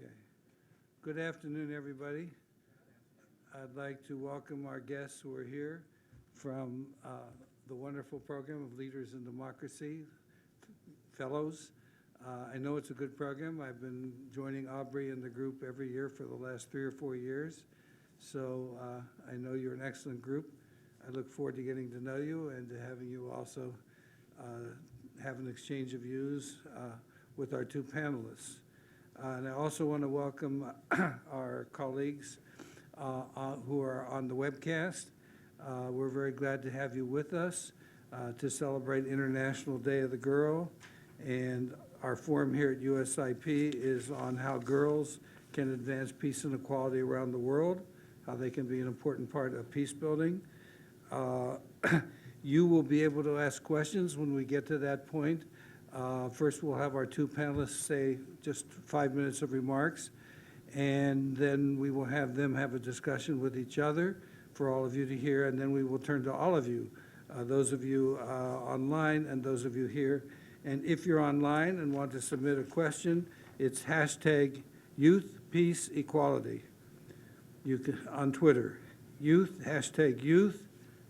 Okay. Good afternoon, everybody. I'd like to welcome our guests who are here from the wonderful program of Leaders in Democracy, fellows. I know it's a good program. I've been joining Aubrey and the group every year for the last 3 or 4 years. So I know you're an excellent group. I look forward to getting to know you and to having you also have an exchange of views with our two panelists. And I also want to welcome our colleagues who are on the webcast. We're very glad to have you with us to celebrate International Day of the Girl. And our forum here at USIP is on how girls can advance peace and equality around the world, how they can be an important part of peace building. You will be able to ask questions when we get to that point. First, we'll have our two panelists say just 5 minutes of remarks, and then we will have them have a discussion with each other for all of you to hear, and then we will turn to all of you, those of you online and those of you here. And if you're online and want to submit a question, it's hashtag Youth Peace Equality. You can, on Twitter, hashtag Youth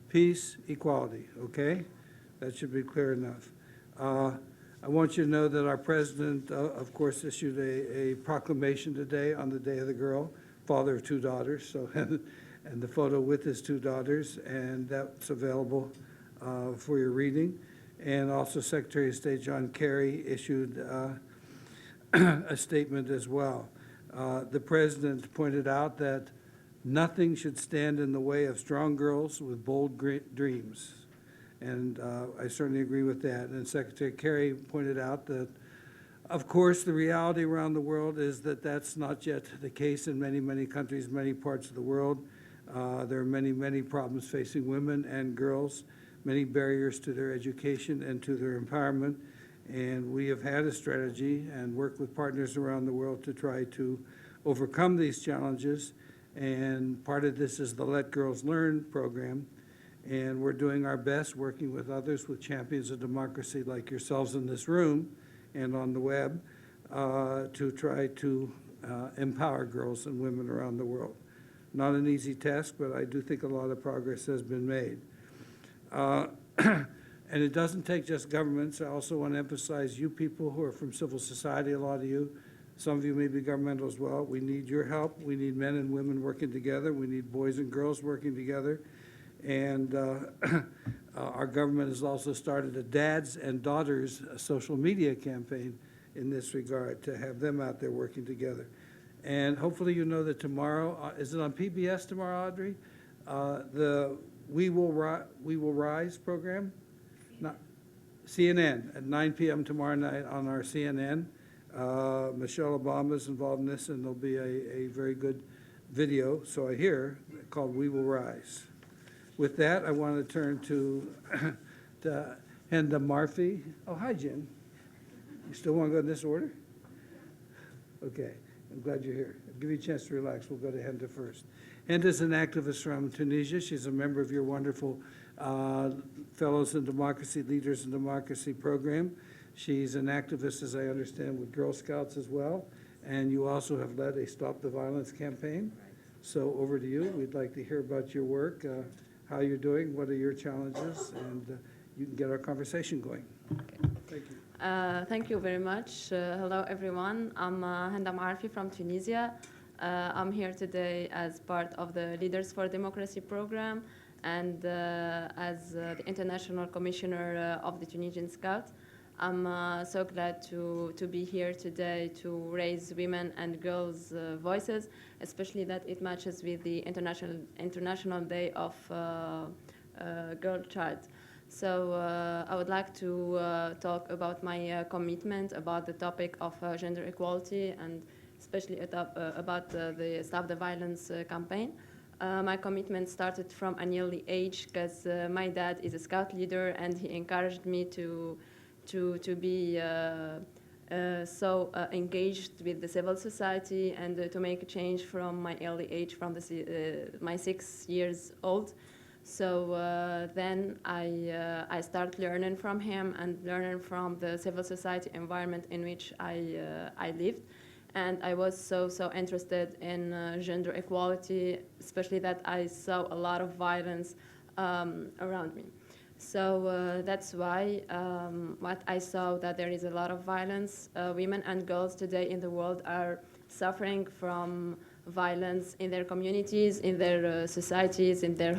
Peace Equality, okay? That should be clear enough. I want you to know that our president, of course, issued a proclamation today on the Day of the Girl, father of 2 daughters, so and the photo with his 2 daughters, and that's available for your reading. And also Secretary of State John Kerry issued a statement as well. The president pointed out that nothing should stand in the way of strong girls with bold dreams. And I certainly agree with that. And Secretary Kerry pointed out that, of course, the reality around the world is that that's not yet the case in many, many countries, many parts of the world. There are many, many problems facing women and girls, many barriers to their education and to their empowerment. And we have had a strategy and worked with partners around the world to try to overcome these challenges. And part of this is the Let Girls Learn program. And we're doing our best working with others, with champions of democracy like yourselves in this room and on the web, to try to empower girls and women around the world. Not an easy task, but I do think a lot of progress has been made. And it doesn't take just governments. I also want to emphasize you people who are from civil society, a lot of you. Some of you may be governmental as well. We need your help. We need men and women working together. We need boys and girls working together. And our government has also started a Dads and Daughters social media campaign in this regard to have them out there working together. And hopefully you know that tomorrow, is it on PBS tomorrow, Audrey? The We Will Rise program? Not, CNN at 9 p.m. tomorrow night on our CNN. Michelle Obama is involved in this, and there'll be a very good video, so I hear, called We Will Rise. With that, I want to turn to Henda Murphy. Oh, hi, Jen. You still want to go in this order? Okay, I'm glad you're here. I'll give you a chance to relax. We'll go to Henda first. Henda's an activist from Tunisia. She's a member of your wonderful Fellows in Democracy, Leaders in Democracy program. She's an activist, as I understand, with Girl Scouts as well. And you also have led a Stop the Violence campaign. So over to you. We'd like to hear about your work. How you're doing, what are your challenges, and you can get our conversation going. Okay. Thank you. Thank you very much. Hello, everyone. I'm Henda Murphy from Tunisia. I'm here today as part of the Leaders for Democracy program and as the International Commissioner of the Tunisian Scouts. I'm so glad to be here today to raise women and girls' voices, especially that it matches with the International Day of Girl Child. So I would like to talk about my commitment about the topic of gender equality and especially about the Stop the Violence campaign. My commitment started from an early age because my dad is a scout leader and he encouraged me to be so engaged with the civil society and to make a change from my early age, from my 6 years old. So then I start learning from him and learning from the civil society environment in which I lived. and I was so interested in gender equality, especially that I saw a lot of violence around me. So that's why what I saw, that there is a lot of violence. Women and girls today in the world are suffering from violence in their communities, in their societies, in their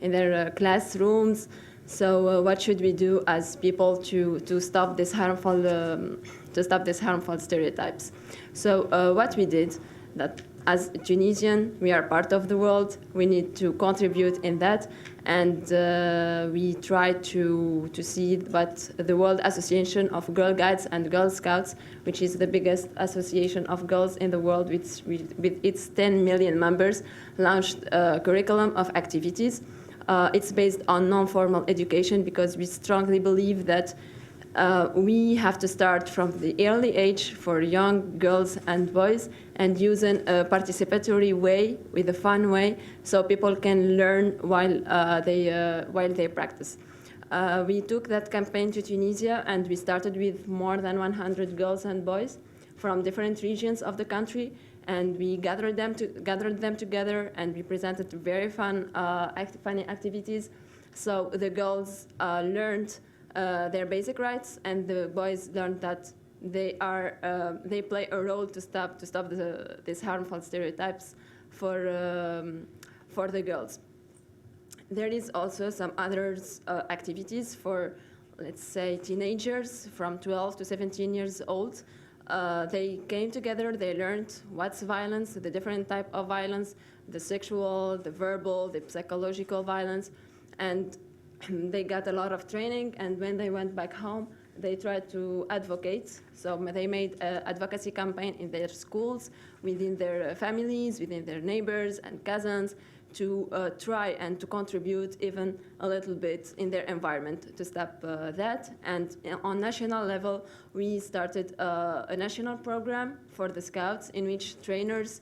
in their classrooms. So what should we do as people to stop this harmful stereotypes? So what we did, that as Tunisian, we are part of the world. We need to contribute in that, and we try to see what the World Association of Girl Guides and Girl Scouts, which is the biggest association of girls in the world with its 10 million members, launched a curriculum of activities. It's based on non-formal education because we strongly believe that we have to start from the early age for young girls and boys and use a participatory way, with a fun way, so people can learn while they practice. We took that campaign to Tunisia, and we started with more than 100 girls and boys from different regions of the country, and we gathered them together, and we presented very funny activities. So the girls learned their basic rights, and the boys learned that they play a role to stop these harmful stereotypes for the girls. There is also some other activities for, let's say, teenagers from 12 to 17 years old. They came together, they learned what's violence, the different type of violence, the sexual, the verbal, the psychological violence, and they got a lot of training, and when they went back home, they tried to advocate. So they made an advocacy campaign in their schools, within their families, within their neighbors and cousins, to try and to contribute even a little bit in their environment to stop that. And on national level, we started a national program for the Scouts in which trainers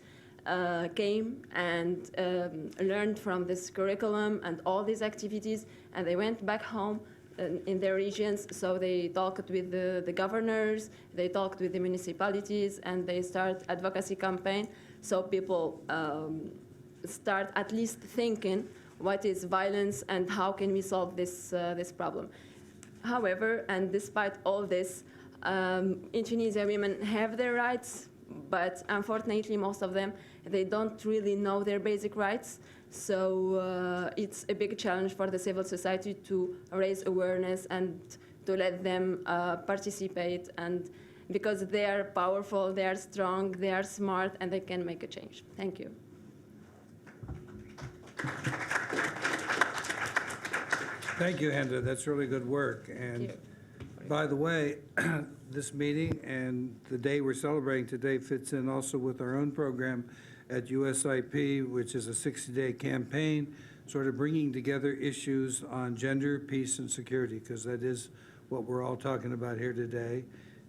came and learned from this curriculum and all these activities, and they went back home in their regions. So they talked with the governors, they talked with the municipalities, and they start advocacy campaign, so people start at least thinking what is violence and how can we solve this problem. However, and despite all this, in Tunisia, women have their rights, but unfortunately, most of them, they don't really know their basic rights. So it's a big challenge for the civil society to raise awareness and to let them participate, and because they are powerful, they are strong, they are smart, and they can make a change. Thank you. Thank you, Henda. That's really good work. And by the way, this meeting and the day we're celebrating today fits in also with our own program at USIP, which is a 60-day campaign, sort of bringing together issues on gender, peace, and security, because that is what we're all talking about here today.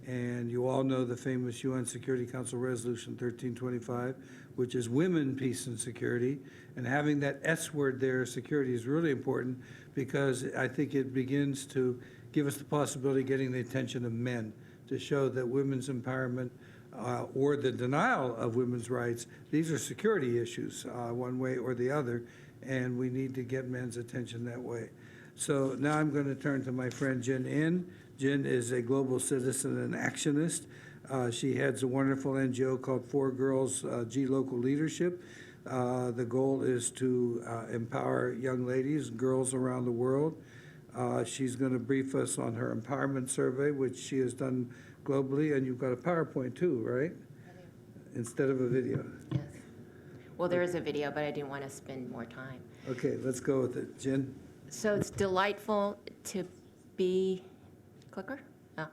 And you all know the famous UN Security Council Resolution 1325, which is women, peace, and security. And having that S word there, security, is really important, because I think it begins to give us the possibility of getting the attention of men, to show that women's empowerment or the denial of women's rights, these are security issues one way or the other, and we need to get men's attention that way. So now I'm going to turn to my friend Jin In. Jin is a global citizen and actionist. She heads a wonderful NGO called 4Girls G Local Leadership. The goal is to empower young ladies, girls around the world. She's going to brief us on her empowerment survey, which she has done globally, and you've got a PowerPoint too, right? Instead of a video. Yes. Well, there is a video, but I didn't want to spend more time. Okay, let's go with it. Jin? So it's delightful to be, clicker? Oh.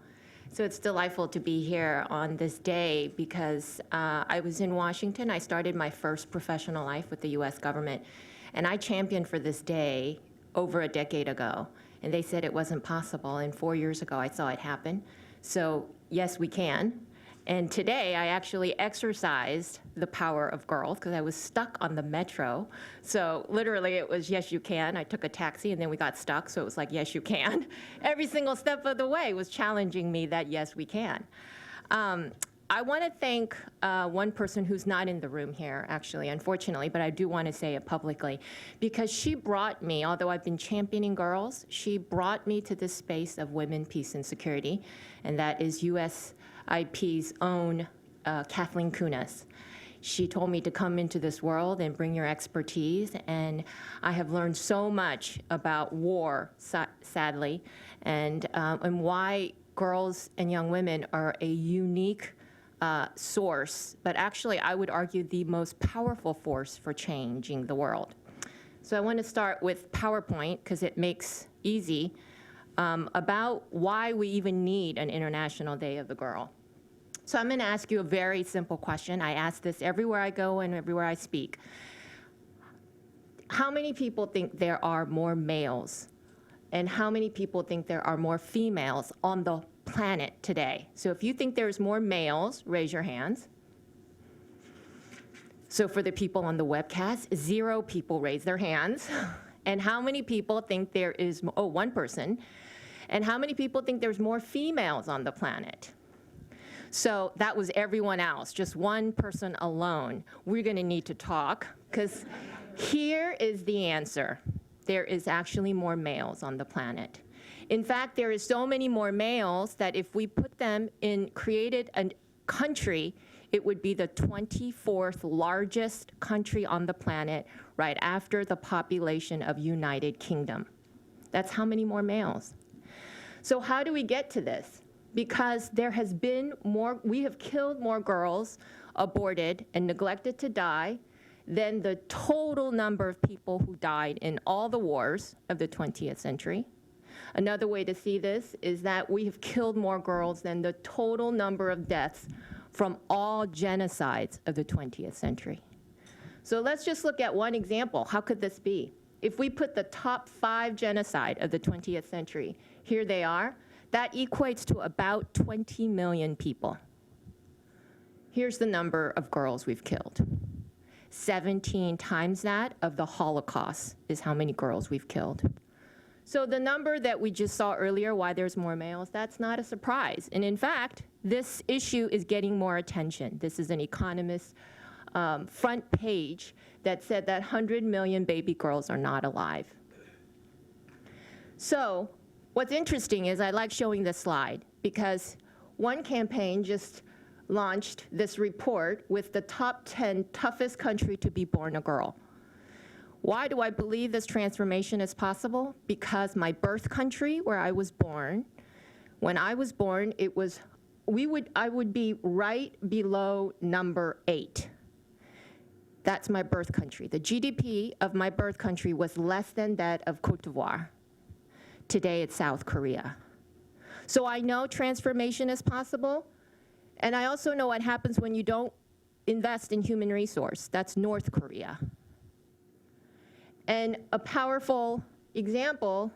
So it's delightful to be here on this day because I was in Washington. I started my first professional life with the U.S. government, and I championed for this day over a decade ago. And they said it wasn't possible, and 4 years ago I saw it happen. So yes, we can. And today I actually exercised the power of girls because I was stuck on the metro. So literally it was, yes, you can. I took a taxi and then we got stuck. So it was like, yes, you can. Every single step of the way was challenging me that, yes, we can. I want to thank one person who's not in the room here, actually, unfortunately, but I do want to say it publicly, because she brought me, although I've been championing girls, she brought me to this space of women, peace, and security, and that is USIP's own Kathleen Kunis. She told me to come into this world and bring your expertise, and I have learned so much about war, sadly, and why girls and young women are a unique source, but actually I would argue the most powerful force for changing the world. So I want to start with PowerPoint because it makes easy about why we even need an International Day of the Girl. So I'm going to ask you a very simple question. I ask this everywhere I go and everywhere I speak. How many people think there are more males? And how many people think there are more females on the planet today? So if you think there's more males, raise your hands. So for the people on the webcast, 0 people raise their hands. And how many people think there is, oh, 1 person. And how many people think there's more females on the planet? So that was everyone else, just 1 person alone. We're going to need to talk, because here is the answer. There is actually more males on the planet. In fact, there is so many more males that if we put them in, created a country, it would be the 24th largest country on the planet, right after the population of United Kingdom. That's how many more males. So how do we get to this? Because there has been more, we have killed more girls, aborted, and neglected to die than the total number of people who died in all the wars of the 20th century. Another way to see this is that we have killed more girls than the total number of deaths from all genocides of the 20th century. So let's just look at one example. How could this be? If we put the top 5 genocide of the 20th century, here they are, that equates to about 20 million people. Here's the number of girls we've killed. 17 times that of the Holocaust is how many girls we've killed. So the number that we just saw earlier, why there's more males, that's not a surprise. And in fact, this issue is getting more attention. This is an Economist front page that said that 100 million baby girls are not alive. So what's interesting is I like showing this slide because one campaign just launched this report with the top 10 toughest country to be born a girl. Why do I believe this transformation is possible? Because my birth country, where I was born, when I was born, it was, I would be right below number 8. That's my birth country. The GDP of my birth country was less than that of Cote d'Ivoire. Today, it's South Korea. So I know transformation is possible, and I also know what happens when you don't invest in human resource. That's North Korea. And a powerful example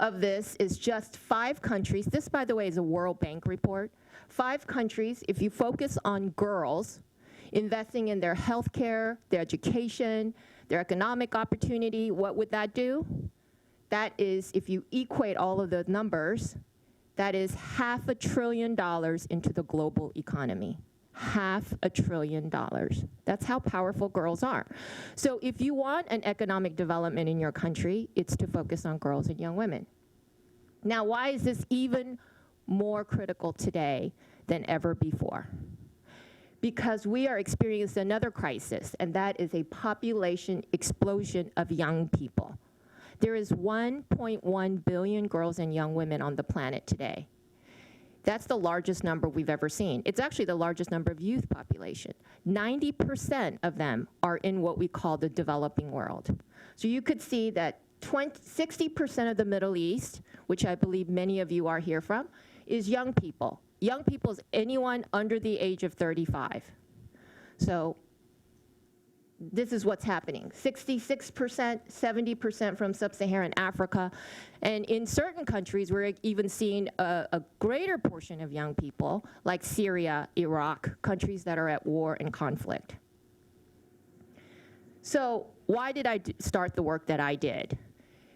of this is just 5 countries. This, by the way, is a World Bank report. 5 countries, if you focus on girls, investing in their healthcare, their education, their economic opportunity, what would that do? That is, if you equate all of the numbers, that is $500 billion into the global economy. $500 billion. That's how powerful girls are. So if you want an economic development in your country, it's to focus on girls and young women. Now, why is this even more critical today than ever before? Because we are experiencing another crisis, and that is a population explosion of young people. There is 1.1 billion girls and young women on the planet today. That's the largest number we've ever seen. It's actually the largest number of youth population. 90% of them are in what we call the developing world. So you could see that 60% of the Middle East, which I believe many of you are here from, is young people. Young people is anyone under the age of 35. So this is what's happening. 66%, 70% from sub-Saharan Africa. And in certain countries, we're even seeing a greater portion of young people, like Syria, Iraq, countries that are at war and conflict. So why did I start the work that I did?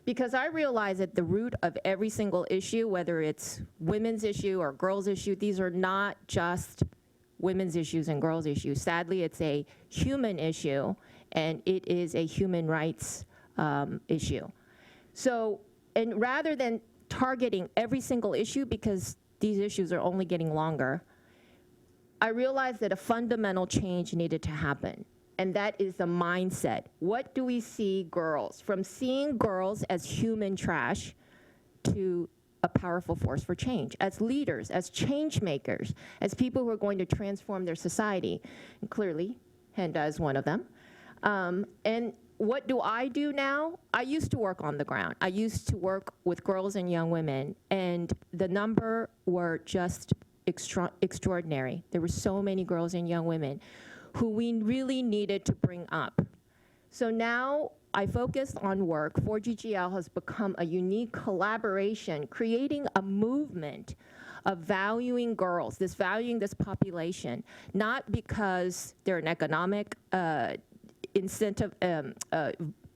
Because I realized at the root of every single issue, whether it's women's issue or girls' issue, these are not just women's issues and girls' issues. Sadly, it's a human issue, and it is a human rights issue. So, and rather than targeting every single issue, because these issues are only getting longer, I realized that a fundamental change needed to happen, and that is the mindset. What do we see girls? From seeing girls as human trash to a powerful force for change, as leaders, as change makers, as people who are going to transform their society. And clearly, Henda is one of them. And what do I do now? I used to work on the ground. I used to work with girls and young women, and the number were just extraordinary. There were so many girls and young women who we really needed to bring up. So now I focus on work. 4GGL has become a unique collaboration, creating a movement of valuing girls, valuing this population, not because they're an economic incentive,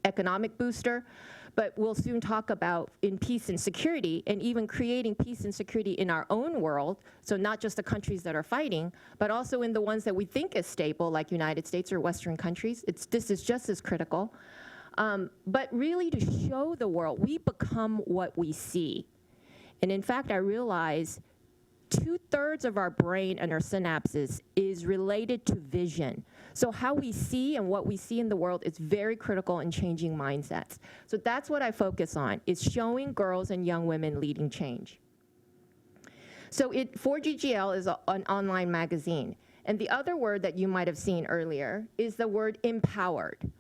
economic booster, but we'll soon talk about in peace and security, and even creating peace and security in our own world, so not just the countries that are fighting, but also in the ones that we think is stable, like United States or Western countries. This is just as critical. But really to show the world, we become what we see. And in fact, I realize 2/3 of our brain and our synapses is related to vision. So how we see and what we see in the world is very critical in changing mindsets. So that's what I focus on, is showing girls and young women leading change. So 4GGL is an online magazine. And the other word that you might have seen earlier is the word empowered.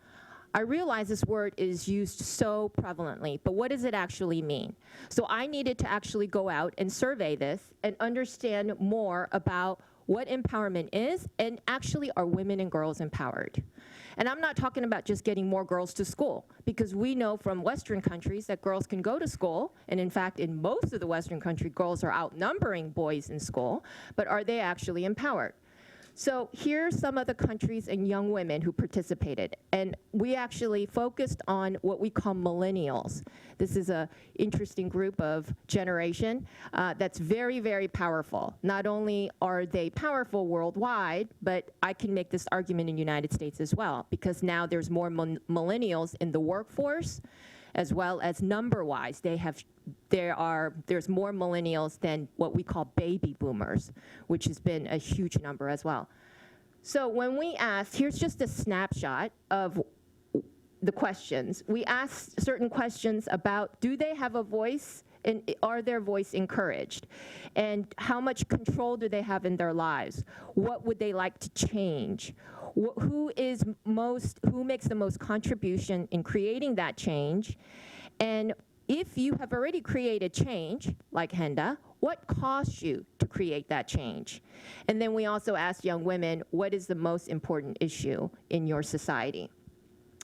I realize this word is used so prevalently, but what does it actually mean? So I needed to actually go out and survey this and understand more about what empowerment is, and actually are women and girls empowered. And I'm not talking about just getting more girls to school, because we know from Western countries that girls can go to school, and in fact, in most of the Western countries, girls are outnumbering boys in school, but are they actually empowered? So here's some of the countries and young women who participated. And we actually focused on what we call millennials. This is an interesting group of generation that's very, very powerful. Not only are they powerful worldwide, but I can make this argument in the United States as well, because now there's more millennials in the workforce, as well as number-wise. There's more millennials than what we call baby boomers, which has been a huge number as well. So when we asked, here's just a snapshot of the questions. We asked certain questions about, do they have a voice, and are their voice encouraged? And how much control do they have in their lives? What would they like to change? Who makes the most contribution in creating that change? And if you have already created change, like Henda, what costs you to create that change? And then we also asked young women, what is the most important issue in your society?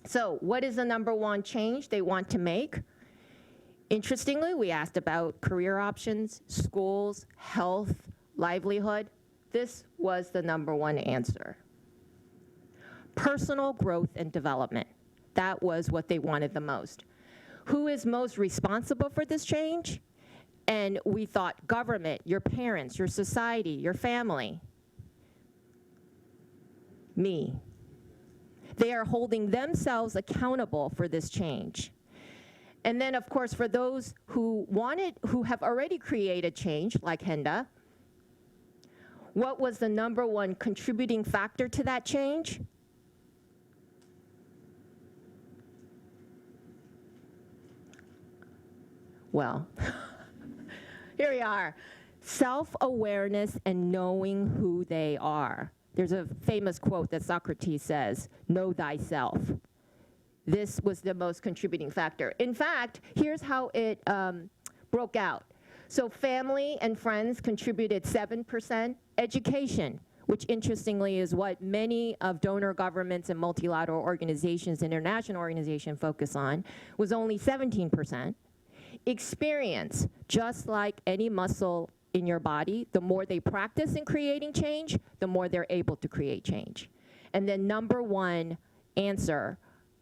So what is the number one change they want to make? Interestingly, we asked about career options, schools, health, livelihood. This was the number one answer. Personal growth and development. That was what they wanted the most. Who is most responsible for this change? And we thought government, your parents, your society, your family. Me. They are holding themselves accountable for this change. And then, of course, for those who have already created change, like Henda, what was the number one contributing factor to that change? Well, here we are. Self-awareness and knowing who they are. There's a famous quote that Socrates says, "Know thyself." This was the most contributing factor. In fact, here's how it broke out. So family and friends contributed 7%. Education, which interestingly is what many of donor governments and multilateral organizations, international organizations focus on, was only 17%. Experience, just like any muscle in your body, the more they practice in creating change, the more they're able to create change. And then number one answer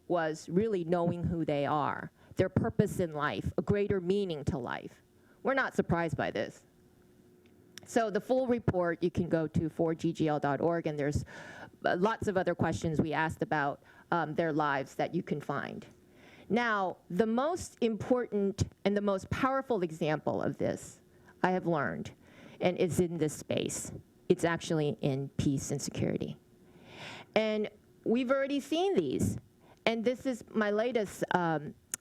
was really knowing who they are, their purpose in life, a greater meaning to life. We're not surprised by this. So the full report, you can go to 4ggl.org, and there's lots of other questions we asked about their lives that you can find. Now, the most important and the most powerful example of this I have learned, and it's in this space. It's actually in peace and security. And we've already seen these. And this is my latest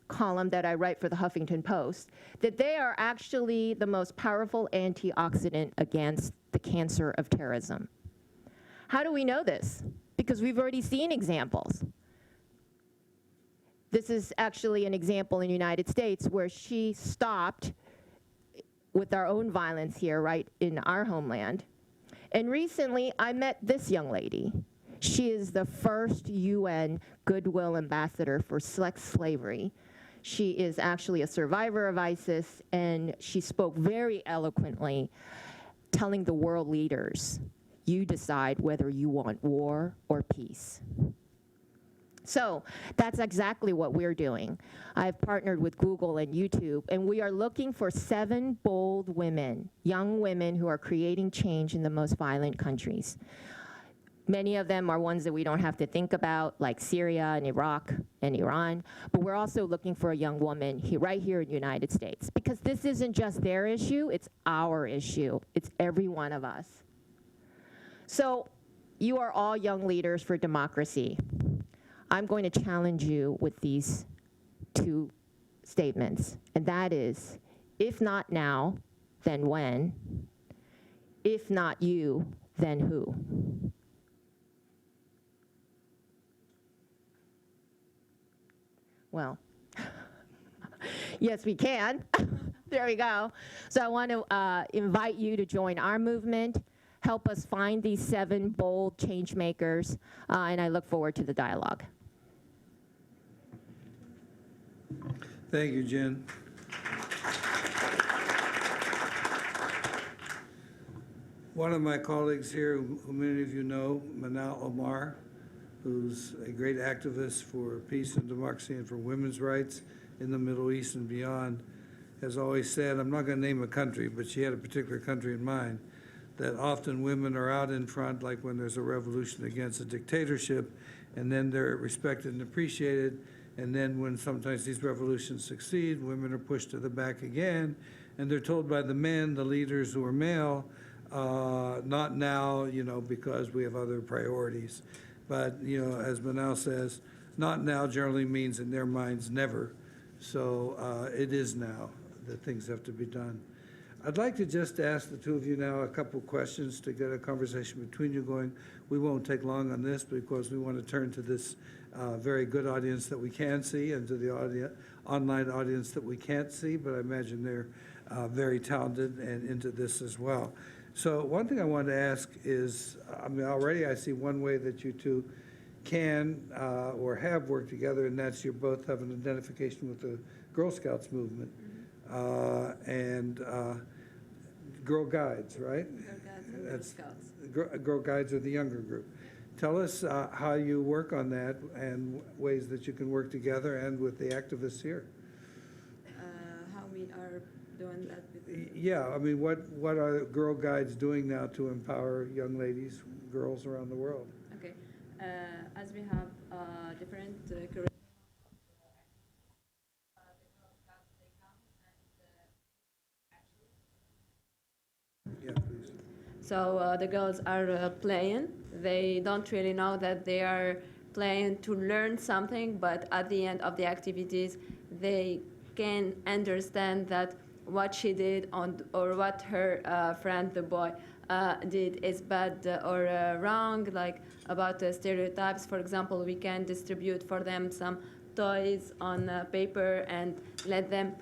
column that I write for the Huffington Post, that they are actually the most powerful antioxidant against the cancer of terrorism. How do we know this? Because we've already seen examples. This is actually an example in the United States where she stopped with our own violence here, right in our homeland. And recently, I met this young lady. She is the first UN Goodwill Ambassador for sex slavery. She is actually a survivor of ISIS, and she spoke very eloquently, telling the world leaders, you decide whether you want war or peace. So that's exactly what we're doing. I've partnered with Google and YouTube, and we are looking for 7 bold women, young women who are creating change in the most violent countries. Many of them are ones that we don't have to think about, like Syria and Iraq and Iran, but we're also looking for a young woman right here in the United States, because this isn't just their issue, it's our issue. It's every one of us. So you are all young leaders for democracy. I'm going to challenge you with these 2 statements, and that is, if not now, then when? If not you, then who? Well, yes, we can. There we go. So I want to invite you to join our movement, help us find these 7 bold change makers, and I look forward to the dialogue. Thank you, Jen. One of my colleagues here, who many of you know, Manal Omar, who's a great activist for peace and democracy and for women's rights in the Middle East and beyond, has always said, I'm not going to name a country, but she had a particular country in mind, that often women are out in front, like when there's a revolution against a dictatorship, and then they're respected and appreciated. And then when sometimes these revolutions succeed, women are pushed to the back again, and they're told by the men, the leaders who are male, not now, because we have other priorities. But, as Manal says, not now generally means in their minds never. So it is now that things have to be done. I'd like to just ask the 2 of you now a couple questions to get a conversation between you going. We won't take long on this because we want to turn to this very good audience that we can see and to the online audience that we can't see, but I imagine they're very talented and into this as well. So one thing I wanted to ask is, already I see one way that you 2 can or have worked together, and that's you both have an identification with the Girl Scouts movement and Girl Guides, right? Girl Guides and Girl Scouts. Girl Guides are the younger group. Tell us how you work on that and ways that you can work together and with the activists here. How we are doing that with Yeah, what are Girl Guides doing now to empower young ladies, girls around the world? Okay. As we have different curriculum. Yeah, please. So the girls are playing. They don't really know that they are playing to learn something, but at the end of the activities, they can understand that what she did or what her friend, the boy, did is bad or wrong, like about the stereotypes. For example, we can distribute for them some toys on paper and let them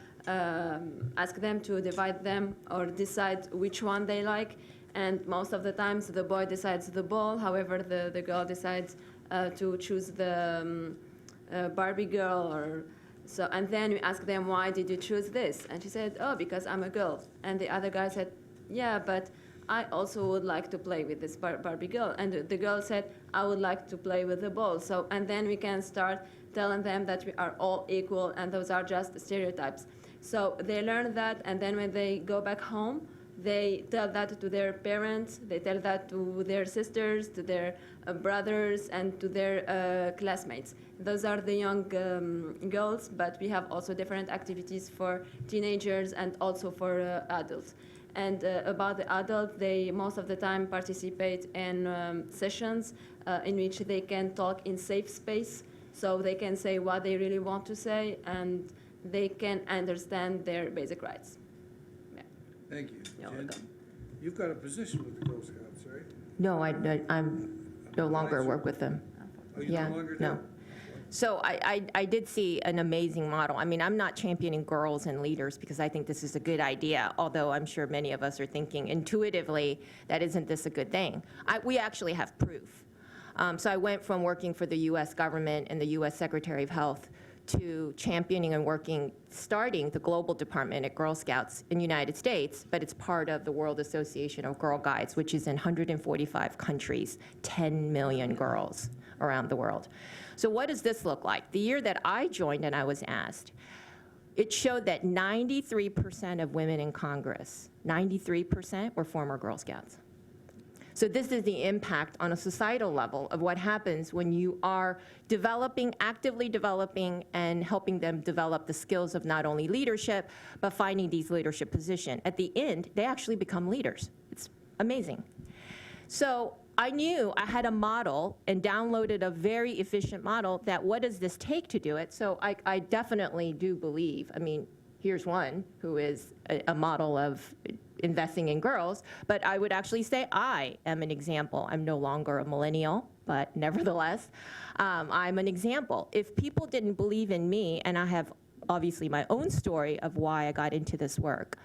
ask them to divide them or decide which one they like. And most of the times the boy decides the ball. However, the girl decides to choose the Barbie girl or so. And then we ask them, why did you choose this? And she said, oh, because I'm a girl. And the other guy said, yeah, but I also would like to play with this Barbie girl. And the girl said, I would like to play with the ball. So, and then we can start telling them that we are all equal and those are just stereotypes. So they learn that, and then when they go back home, they tell that to their parents, they tell that to their sisters, to their brothers, and to their classmates. Those are the young girls, but we have also different activities for teenagers and also for adults. And about the adults, they most of the time participate in sessions in which they can talk in safe space, so they can say what they really want to say, and they can understand their basic rights. Yeah. Thank you. You're Jen, welcome. you've got a position with the Girl Scouts, right? No, I'm no longer work with them. Oh, you Yeah, no longer do? no. So I did see an amazing model. I mean, I'm not championing girls and leaders because I think this is a good idea, although I'm sure many of us are thinking intuitively that isn't this a good thing. We actually have proof. So I went from working for the U.S. government and the U.S. Secretary of Health to championing and working, starting the global department at Girl Scouts in the United States, but it's part of the World Association of Girl Guides, which is in 145 countries, 10 million girls around the world. So what does this look like? The year that I joined and I was asked, it showed that 93% of women in Congress, 93% were former Girl Scouts. So this is the impact on a societal level of what happens when you are developing, actively developing, and helping them develop the skills of not only leadership, but finding these leadership positions. At the end, they actually become leaders. It's amazing. So I knew I had a model and downloaded a very efficient model that what does this take to do it? So I definitely do believe, I mean, here's one who is a model of investing in girls, but I would actually say I am an example. I'm no longer a millennial, but nevertheless, I'm an example. If people didn't believe in me, and I have obviously my own story of why I got into this work,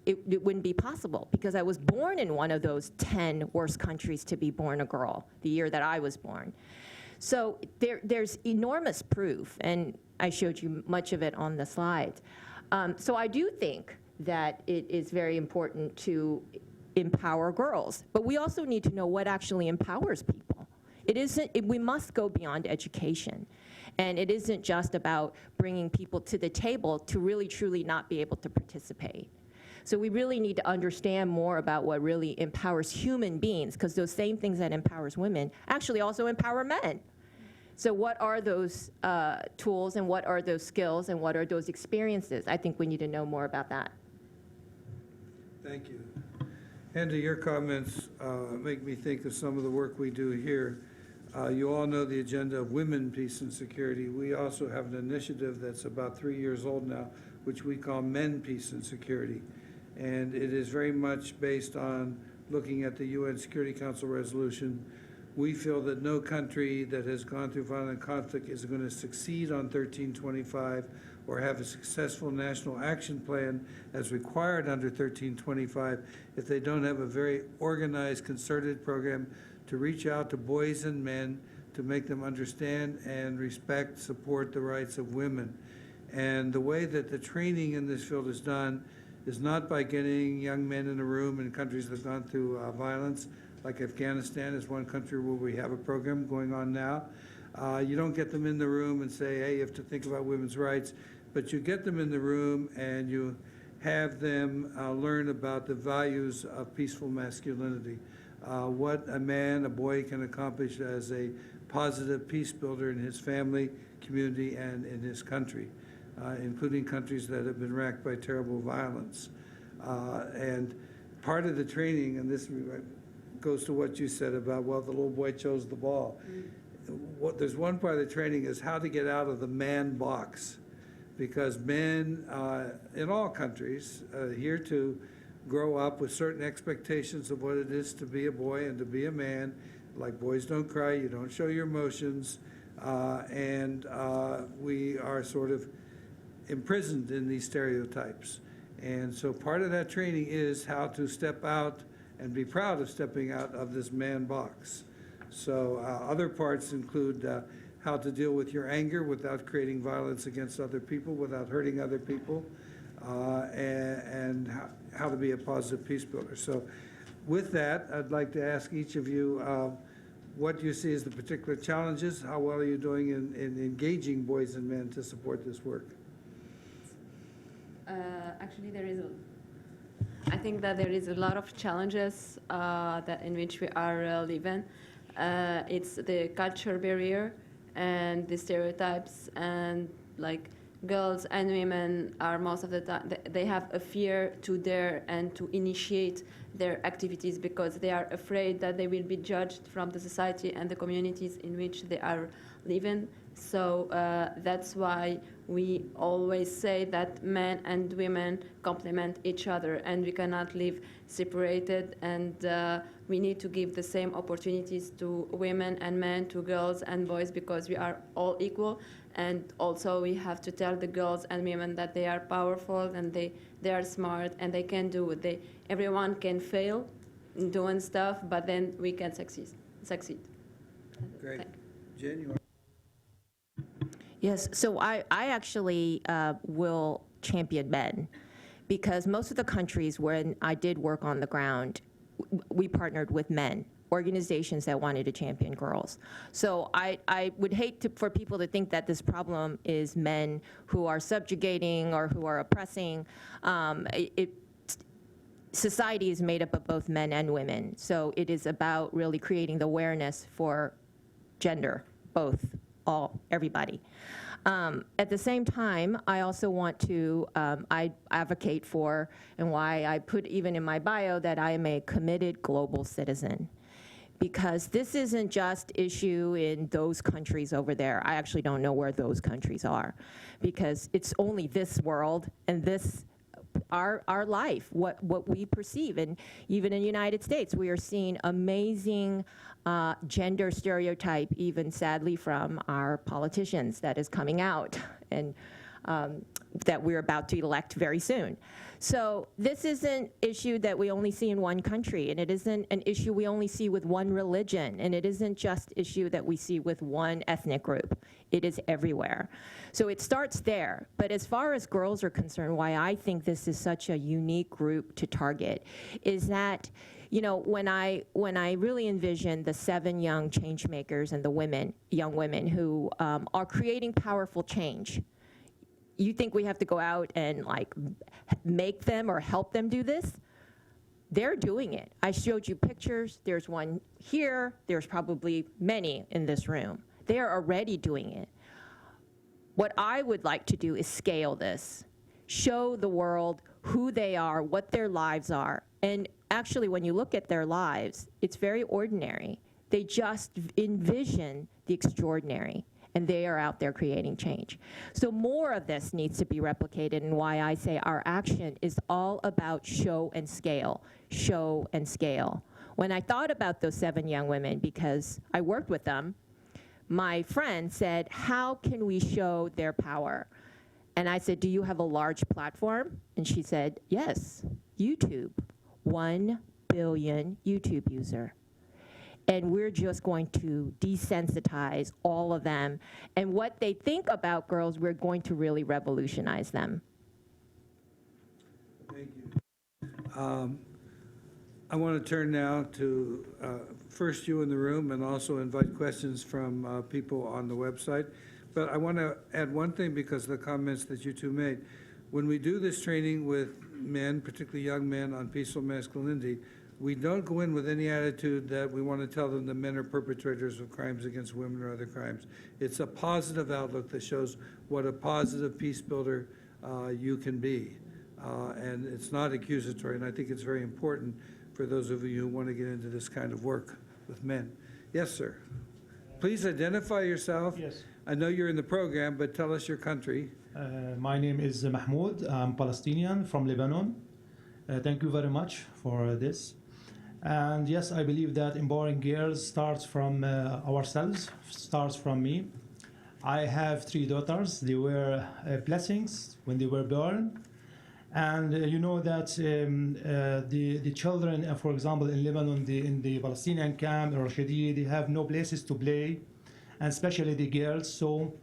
it wouldn't be possible because I was born in one of those 10 worst countries to be born a girl, the year that I was born. So there's enormous proof, and I showed you much of it on the slides. So I do think that it is very important to empower girls, but we also need to know what actually empowers people. We must go beyond education, and it isn't just about bringing people to the table to really truly not be able to participate. So we really need to understand more about what really empowers human beings, because those same things that empowers women actually also empower men. So what are those tools, and what are those skills, and what are those experiences? I think we need to know more about that. Thank you. And to your comments make me think of some of the work we do here. You all know the agenda of women, peace, and security. We also have an initiative that's about 3 years old now, which we call Men, Peace, and Security. And it is very much based on looking at the UN Security Council resolution. We feel that no country that has gone through violent conflict is going to succeed on 1325 or have a successful national action plan as required under 1325 if they don't have a very organized, concerted program to reach out to boys and men to make them understand and respect, support the rights of women. And the way that the training in this field is done is not by getting young men in a room in countries that have gone through violence, like Afghanistan is one country where we have a program going on now. You don't get them in the room and say, hey, you have to think about women's rights, but you get them in the room and you have them learn about the values of peaceful masculinity, what a man, a boy can accomplish as a positive peace builder in his family, community, and in his country, including countries that have been racked by terrible violence. And part of the training, and this goes to what you said about, well, the little boy chose the ball. There's one part of the training is how to get out of the man box, because men in all countries here to grow up with certain expectations of what it is to be a boy and to be a man. Like, boys don't cry, you don't show your emotions, and we are sort of imprisoned in these stereotypes. And so part of that training is how to step out and be proud of stepping out of this man box. So other parts include how to deal with your anger without creating violence against other people, without hurting other people, and how to be a positive peace builder. So with that, I'd like to ask each of you what you see as the particular challenges. How well are you doing in engaging boys and men to support this work? Actually, there is think that there is a lot of challenges that in which we are living. It's the culture barrier and the stereotypes, and like girls and women are most of the time they have a fear to dare and to initiate their activities because they are afraid that they will be judged from the society and the communities in which they are living. So that's why we always say that men and women complement each other and we cannot live separated, and we need to give the same opportunities to women and men, to girls and boys, because we are all equal. And also we have to tell the girls and women that they are powerful and they are smart and they can do it. Everyone can fail in doing stuff, but then we can succeed. Great. Jen, you want? Yes, so I actually will champion men, because most of the countries where I did work on the ground, we partnered with men, organizations that wanted to champion girls. So I would hate for people to think that this problem is men who are subjugating or who are oppressing. Society is made up of both men and women, so it is about really creating the awareness for gender, both, all, everybody. At the same time, I also want to, I advocate for, and why I put even in my bio that I am a committed global citizen. Because this isn't just issue in those countries over there. I actually don't know where those countries are, because it's only this world and this, our life, what we perceive. And even in the United States, we are seeing amazing gender stereotype, even sadly from our politicians, that is coming out, and that we're about to elect very soon. So this isn't an issue that we only see in one country, and it isn't an issue we only see with one religion, and it isn't just issue that we see with one ethnic group. It is everywhere. So it starts there. But as far as girls are concerned, why I think this is such a unique group to target is that, you know, when I really envision the 7 young change makers and the young women who are creating powerful change, you think we have to go out and like make them or help them do this? They're doing it. I showed you pictures. There's one here. There's probably many in this room. They are already doing it. What I would like to do is scale this, show the world who they are, what their lives are. And actually, when you look at their lives, it's very ordinary. They just envision the extraordinary, and they are out there creating change. So more of this needs to be replicated, and why I say our action is all about show and scale, show and scale. When I thought about those 7 young women, because I worked with them, my friend said, how can we show their power? And I said, do you have a large platform? And she said, yes, YouTube, 1 billion YouTube user. And we're just going to desensitize all of them. And what they think about girls, we're going to really revolutionize them. Thank you. I want to turn now to first you in the room, and also invite questions from people on the website. But I want to add one thing, because of the comments that you two made. When we do this training with men, particularly young men, on peaceful masculinity, we don't go in with any attitude that we want to tell them that men are perpetrators of crimes against women or other crimes. It's a positive outlook that shows what a positive peace builder you can be. And it's not accusatory, and I think it's very important for those of you who want to get into this kind of work with men. Yes, sir. Please identify yourself. Yes. I know you're in the program, but tell us your country. My name is Mahmoud. I'm Palestinian from Lebanon. Thank you very much for this. And yes, I believe that empowering girls starts from ourselves, starts from me. I have 3 daughters. They were blessings when they were born. And you know that the children, for example, in Lebanon, in the Palestinian camp, Rashidi, they have no places to play, and especially the girls. So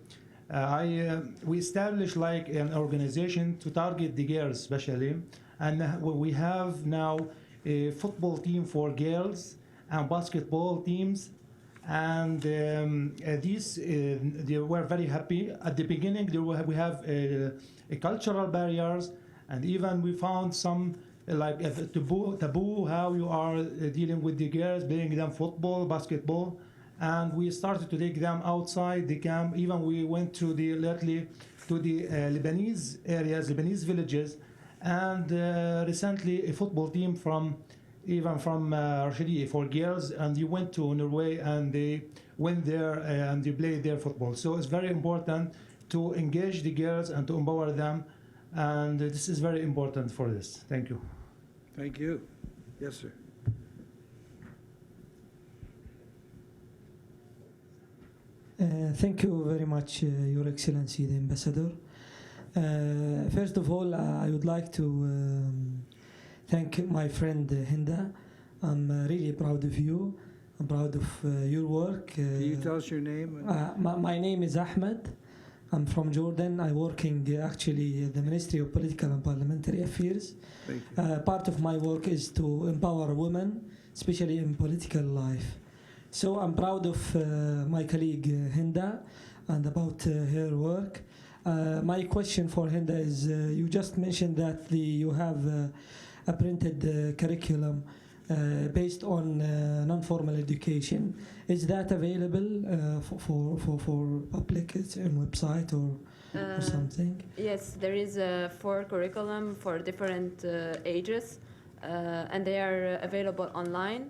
we established like an organization to target the girls especially. And we have now a football team for girls and basketball teams. And they were very happy. At the beginning, we have cultural barriers. And even we found some like taboo how you are dealing with the girls, playing them football, basketball, and we started to take them outside the camp. Even we went to the Lebanese areas, Lebanese villages, and recently a football team from Rashidi for girls, and you went to Norway and they went there and they played their football. So it's very important to engage the girls and to empower them, and this is very important for this. Thank you. Thank you. Yes, sir. Thank you very much, Your Excellency, the Ambassador. First of all, I would like to thank my friend Hinda. I'm really proud of you. I'm proud of your work. Can you tell us your name? My name is Ahmed. I'm from Jordan. I'm working actually at the Ministry of Political and Parliamentary Affairs. Thank you. Part of my work is to empower women, especially in political life. So I'm proud of my colleague Hinda and about her work. My question for Hinda is, you just mentioned that you have a printed curriculum based on non-formal education. Is that available for public on website or something? Yes, there is a 4 curriculum for different ages, and they are available online.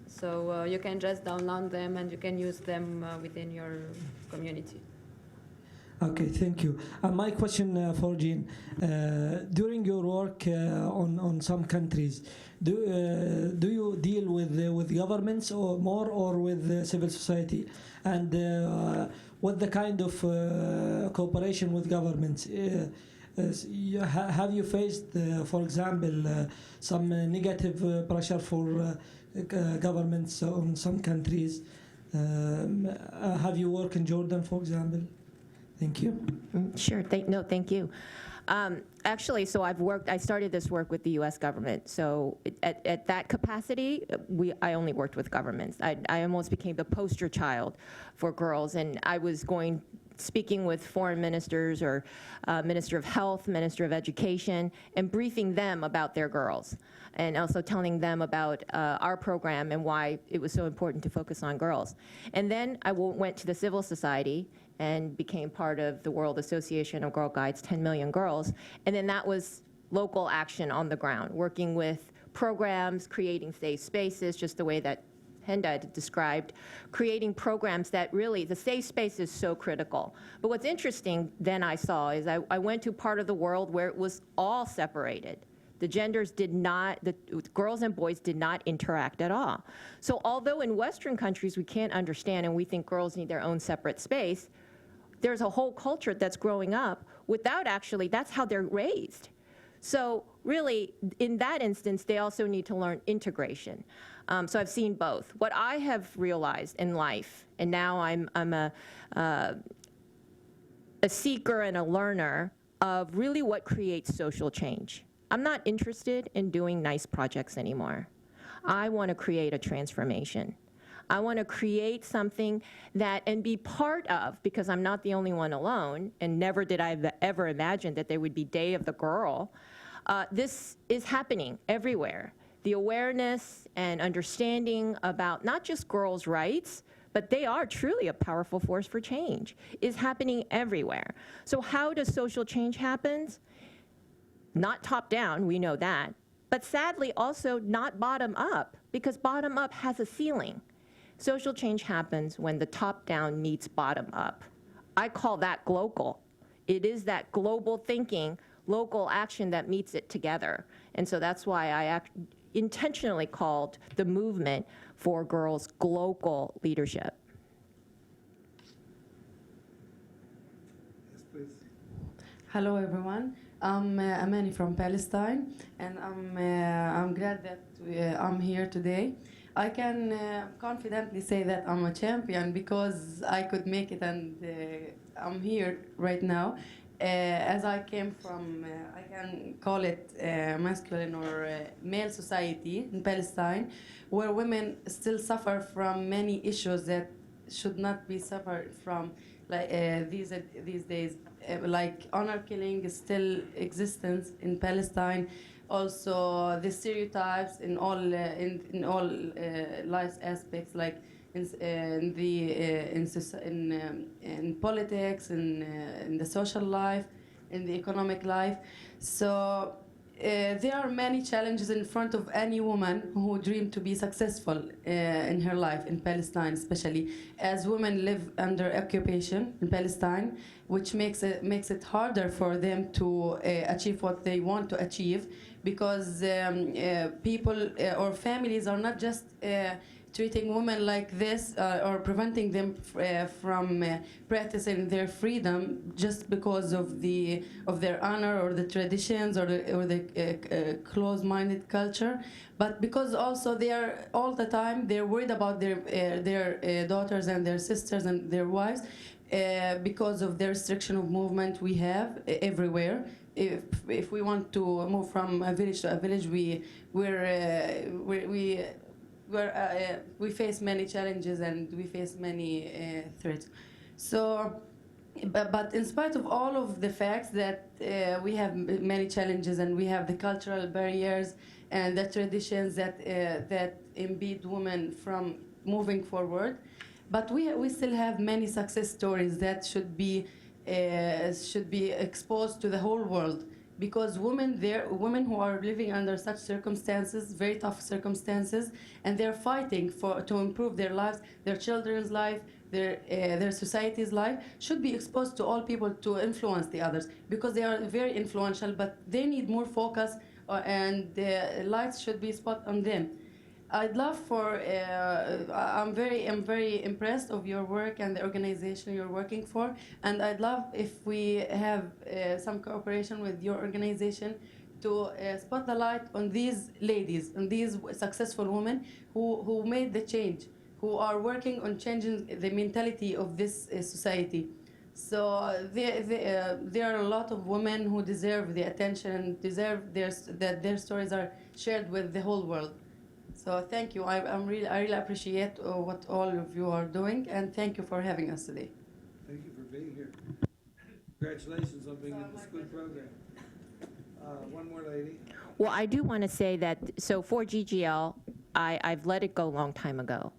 So you can just download them and you can use them within your community. Okay, thank you. My question for Jean, during your work on some countries, do you deal with governments or more or with civil society? And what the kind of cooperation with governments? Have you faced, for example, some negative pressure for governments on some countries? Have you worked in Jordan, for example? Thank you. Sure. Thank you. Actually, so I started this work with the U.S. government. So at that capacity, I only worked with governments. I almost became the poster child for girls, and I was speaking with foreign ministers or Minister of Health, Minister of Education, and briefing them about their girls, and also telling them about our program and why it was so important to focus on girls. And then I went to the civil society and became part of the World Association of Girl Guides, 10 Million Girls. And then that was local action on the ground, working with programs, creating safe spaces, just the way that Hinda described, creating programs that really, the safe space is so critical. But what's interesting then I saw is I went to part of the world where it was all separated. The genders did not, the girls and boys did not interact at all. So although in Western countries we can't understand and we think girls need their own separate space, there's a whole culture that's growing up without actually, that's how they're raised. So really, in that instance, they also need to learn integration. So I've seen both. What I have realized in life, and now I'm a seeker and a learner of really what creates social change. I'm not interested in doing nice projects anymore. I want to create a transformation. I want to create something that, and be part of, because I'm not the only one alone, and never did I ever imagine that there would be Day of the Girl. This is happening everywhere. The awareness and understanding about not just girls' rights, but they are truly a powerful force for change, is happening everywhere. So how does social change happen? Not top down, we know that, but sadly also not bottom up, because bottom up has a ceiling. Social change happens when the top down meets bottom up. I call that global. It is that global thinking, local action that meets it together. And so that's why I intentionally called the movement for girls global leadership. Yes, please. Hello, everyone. I'm Amani from Palestine, and I'm glad that I'm here today. I can confidently say that I'm a champion because I could make it, and I'm here right now. As I came from, I can call it masculine or male society in Palestine, where women still suffer from many issues that should not be suffered from, like these days. Like honor killing is still existence in Palestine. also the stereotypes in all life aspects, like in politics, in the social life, in the economic life. So there are many challenges in front of any woman who dream to be successful in her life in Palestine, especially as women live under occupation in Palestine, which makes it harder for them to achieve what they want to achieve, because people or families are not just treating women like this or preventing them from practicing their freedom just because of their honor or the traditions or the closed-minded culture, but because also they are all the time they're worried about their daughters and their sisters and their wives because of the restriction of movement we have everywhere. If we want to move from a village to a village, we face many challenges and we face many threats. So, but in spite of all of the facts that we have many challenges and we have the cultural barriers and the traditions that impede women from moving forward, but we still have many success stories that should be exposed to the whole world, because women who are living under such circumstances, very tough circumstances, and they're fighting to improve their lives, their children's life, their society's life, should be exposed to all people to influence the others, because they are very influential, but they need more focus and the lights should be spot on them. I'd love for, I'm very impressed of your work and the organization you're working for, and I'd love if we have some cooperation with your organization to spot the light on these ladies and these successful women who made the change, who are working on changing the mentality of this society. So there are a lot of women who deserve the attention and deserve that their stories are shared with the whole world. So thank you. I really appreciate what all of you are doing, and thank you for having us today. Thank you for being here. Congratulations on being in this good program. One more lady. Well, I do want to say that, so for GGL, I've let it go a long time ago.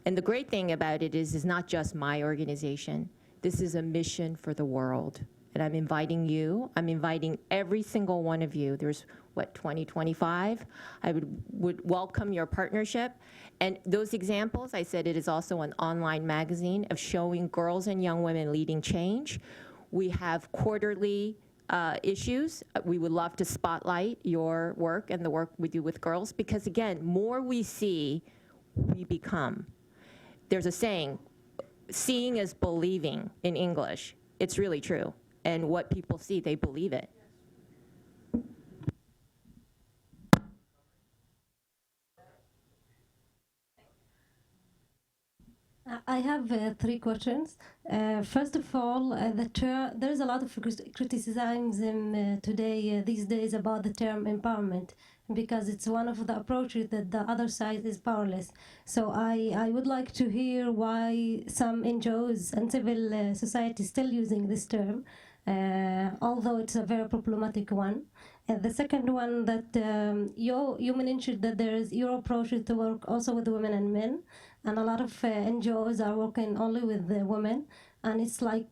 And the great thing about it is not just my organization. This is a mission for the world. And I'm inviting you, I'm inviting every single one of you. There's, 25? I would welcome your partnership. And those examples, I said it is also an online magazine of showing girls and young women leading change. We have quarterly issues. We would love to spotlight your work and the work we do with girls, because again, more we see, we become. There's a saying, seeing is believing in English. It's really true. And what people see, they believe it. I have 3 questions. First of all, there is a lot of criticism today, these days, about the term empowerment, because it's one of the approaches that the other side is powerless. So I would like to hear why some NGOs and civil society is still using this term, although it's a very problematic one. The second one, that you mentioned that there is your approach to work also with women and men, and a lot of NGOs are working only with the women, and it's like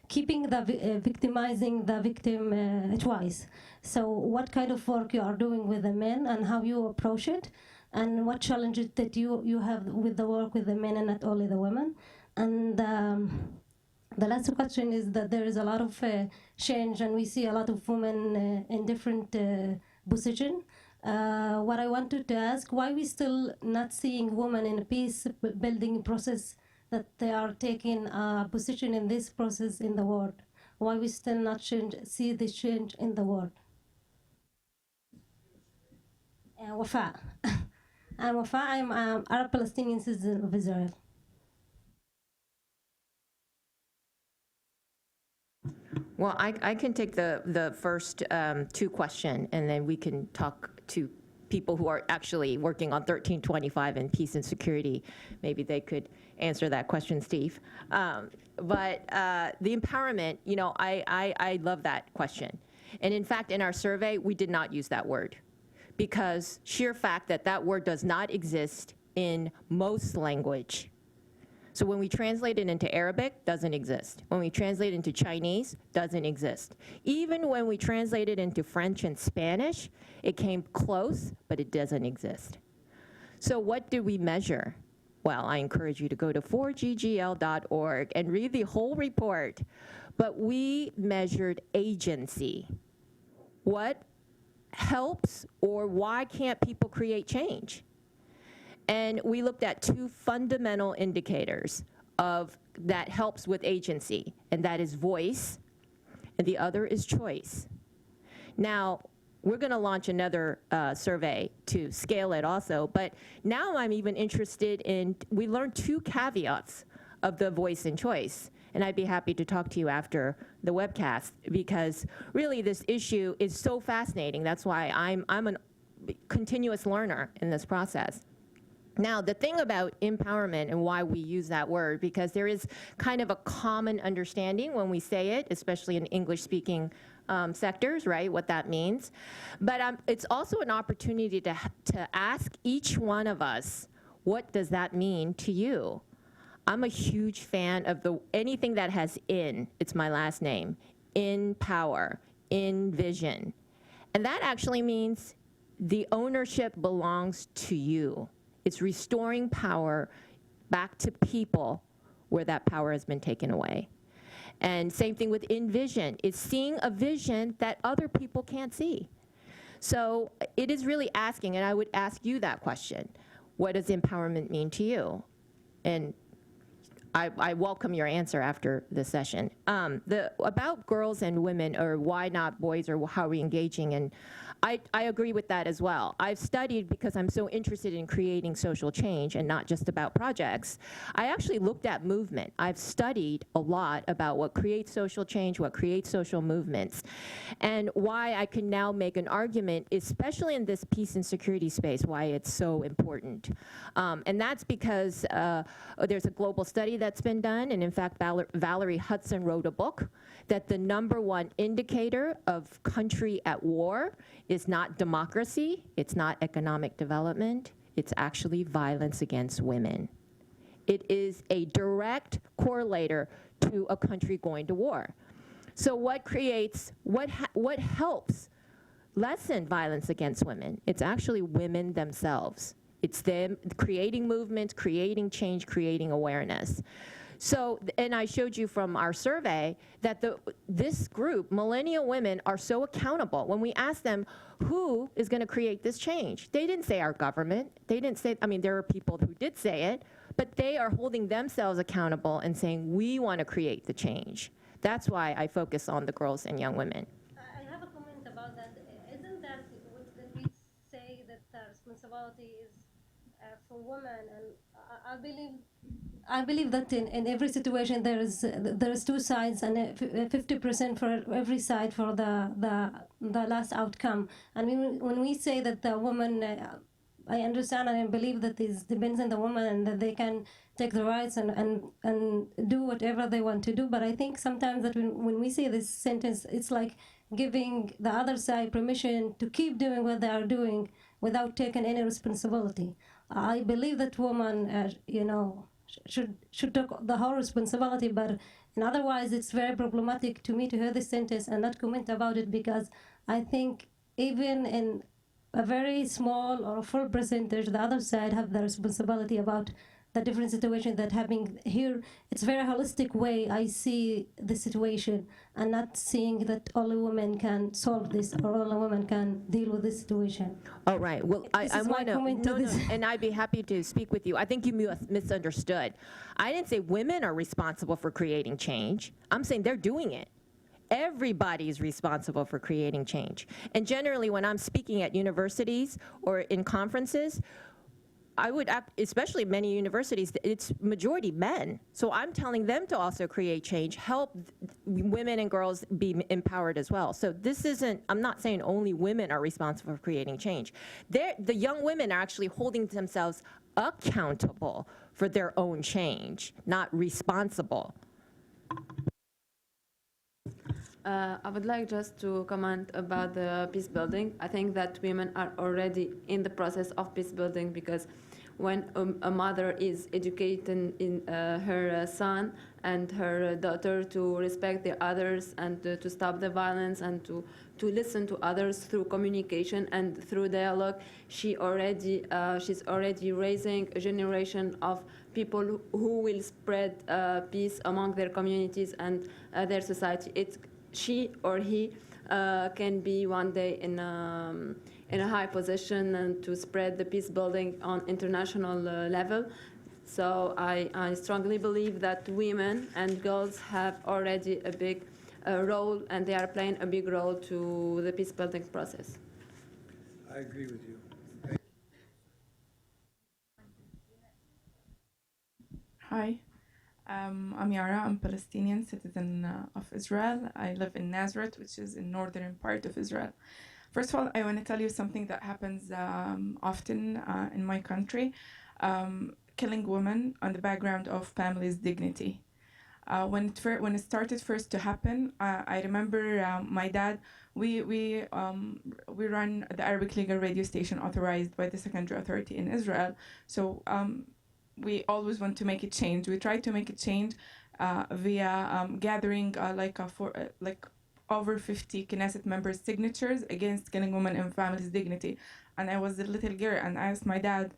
keeping the victimizing the victim twice. So what kind of work you are doing with the men and how you approach it, and what challenges that you have with the work with the men and not only the women? And the last question is that there is a lot of change, and we see a lot of women in different positions. What I wanted to ask, why we still not seeing women in a peace building process, that they are taking a position in this process in the world? Why we still not see the change in the world? Wafa. I'm Wafa. I'm Arab Palestinian citizen of Israel. Well, I can take the first 2 questions, and then we can talk to people who are actually working on 1325 and peace and security. Maybe they could answer that question, Steve. But the empowerment, I love that question. And in fact, in our survey, we did not use that word because sheer fact that that word does not exist in most language. So when we translate it into Arabic, doesn't exist. When we translate it into Chinese, doesn't exist. Even when we translate it into French and Spanish, it came close, but it doesn't exist. So what do we measure? Well, I encourage you to go to 4ggl.org and read the whole report. But we measured agency. What helps or why can't people create change? And we looked at two fundamental indicators of that helps with agency, and that is voice, and the other is choice. Now, we're going to launch another survey to scale it also, but now I'm even interested in, we learned two caveats of the voice and choice, and I'd be happy to talk to you after the webcast, because really this issue is so fascinating. That's why I'm a continuous learner in this process. Now, the thing about empowerment and why we use that word, because there is kind of a common understanding when we say it, especially in English-speaking sectors, right, what that means. But it's also an opportunity to ask each one of us, what does that mean to you? I'm a huge fan of anything that has in, it's my last name, in power, in vision. And that actually means the ownership belongs to you. It's restoring power back to people where that power has been taken away. And same thing with envision. It's seeing a vision that other people can't see. So it is really asking, and I would ask you that question. What does empowerment mean to you? And I welcome your answer after the session. About girls and women, or why not boys, or how are we engaging, and I agree with that as well. I've studied, because I'm so interested in creating social change and not just about projects, I actually looked at movement. I've studied a lot about what creates social change, what creates social movements, and why I can now make an argument, especially in this peace and security space, why it's so important. And that's because there's a global study that's been done, and in fact, Valerie Hudson wrote a book that the #1 indicator of country at war is not democracy, it's not economic development, it's actually violence against women. It is a direct correlator to a country going to war. So what helps lessen violence against women? It's actually women themselves. It's them creating movements, creating change, creating awareness. So, and I showed you from our survey that this group, millennial women, are so accountable. When we asked them, who is going to create this change? They didn't say our government. They didn't say, I mean, there are people who did say it, but they are holding themselves accountable and saying, we want to create the change. That's why I focus on the girls and young women. I have a comment about that. Isn't that what we say, that the responsibility is for women? And I believe that in every situation there is two sides, and 50% for every side for the last outcome. And when we say that the woman, I understand and I believe that this depends on the woman, and that they can take the rights and do whatever they want to do. But I think sometimes that when we say this sentence, it's like giving the other side permission to keep doing what they are doing without taking any responsibility. I believe that women, should take the whole responsibility, but otherwise it's very problematic to me to hear this sentence and not comment about it, because I think even in a very small or a full percentage, the other side have the responsibility about the different situation that happening here. It's very holistic way I see the situation, and not seeing that only women can solve this or only women can deal with this situation. All right. Well, I want to, no, and I'd be happy to speak with you. I think you misunderstood. I didn't say women are responsible for creating change. I'm saying they're doing it. Everybody is responsible for creating change. And generally, when I'm speaking at universities or in conferences, I would, especially many universities, it's majority men. So I'm telling them to also create change, help women and girls be empowered as well. So this isn't, I'm not saying only women are responsible for creating change. The young women are actually holding themselves accountable for their own change, not responsible. I would like just to comment about the peace building. I think that women are already in the process of peace building, because when a mother is educating in her son and her daughter to respect the others and to stop the violence and to listen to others through communication and through dialogue, she's already raising a generation of people who will spread peace among their communities and their society. She or he can be one day in a high position and to spread the peace building on international level. So I strongly believe that women and girls have already a big role, and they are playing a big role to the peace building process. I agree with you. Hi, I'm Yara. I'm Palestinian citizen of Israel. I live in Nazareth, which is in northern part of Israel. First of all, I want to tell you something that happens often in my country, killing women on the background of family's dignity. When it started first to happen, I remember my dad. We run the Arabic legal radio station authorized by the Secondary Authority in Israel. So we always want to make it change. We try to make it change via gathering over 50 Knesset members' signatures against killing women and families' dignity. And I was a little girl, and I asked my dad,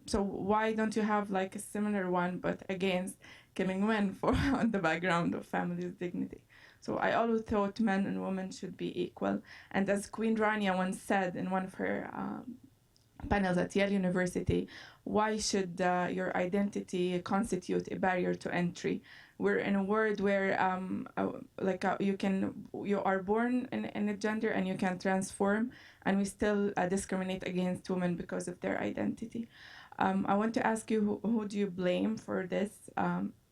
so why don't you have like a similar one but against killing men for on the background of families' dignity? So I always thought men and women should be equal. And as Queen Rania once said in one of her panels at Yale University, why should your identity constitute a barrier to entry? We're in a world where you are born in a gender and you can transform, and we still discriminate against women because of their identity. I want to ask you, who do you blame for this?